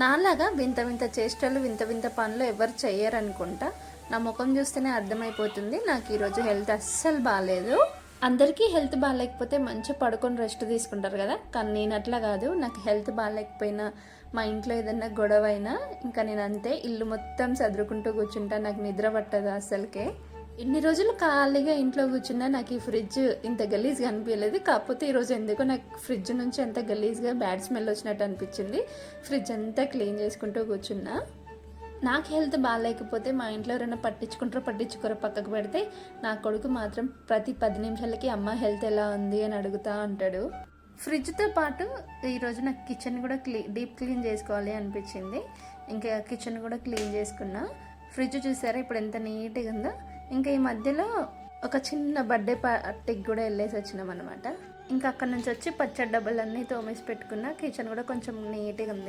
నాలాగా వింత వింత చేష్టలు వింత వింత పనులు ఎవరు చెయ్యరనుకుంటా. నా ముఖం చూస్తేనే అర్థమైపోతుంది నాకు ఈరోజు హెల్త్ అస్సలు బాగాలేదు. అందరికీ హెల్త్ బాగాలేకపోతే మంచిగా పడుకొని రెస్ట్ తీసుకుంటారు కదా, కానీ నేను అట్లా కాదు. నాకు హెల్త్ బాగాలేకపోయినా, మా ఇంట్లో ఏదన్నా గొడవ అయినా ఇంకా నేను అంతే ఇల్లు మొత్తం సదురుకుంటూ కూర్చుంటా. నాకు నిద్ర పట్టదు అసలుకే. ఇన్ని రోజులు ఖాళీగా ఇంట్లో కూర్చున్నా నాకు ఈ ఫ్రిడ్జ్ ఇంత గలీజ్గా అనిపించలేదు. కాకపోతే ఈరోజు ఎందుకో నాకు ఫ్రిడ్జ్ నుంచి అంత గలీజ్గా బ్యాడ్ స్మెల్ వచ్చినట్టు అనిపించింది. ఫ్రిడ్జ్ అంతా క్లీన్ చేసుకుంటూ కూర్చున్నా. నాకు హెల్త్ బాగాలేకపోతే మా ఇంట్లో ఎవరైనా పట్టించుకోరో పక్కకు పెడితే, నా కొడుకు మాత్రం ప్రతి 10 నిమిషాలకి అమ్మ హెల్త్ ఎలా ఉంది అని అడుగుతూ ఉంటాడు. ఫ్రిడ్జ్తో పాటు ఈరోజు నాకు కిచెన్ కూడా డీప్ క్లీన్ చేసుకోవాలి అనిపించింది. ఇంకా కిచెన్ కూడా క్లీన్ చేసుకున్నా. ఫ్రిడ్జ్ చూసారా ఇప్పుడు ఎంత నీట్గా ఉందో. ఇంకా ఈ మధ్యలో ఒక చిన్న బర్త్డే పార్టీకి కూడా వెళ్ళేసి వచ్చినాం అనమాట. ఇంకా అక్కడ నుంచి వచ్చి పచ్చడి డబ్బాలన్నీ తోమేసి పెట్టుకున్నా. కిచెన్ కూడా కొంచెం నీట్గా ఉంది.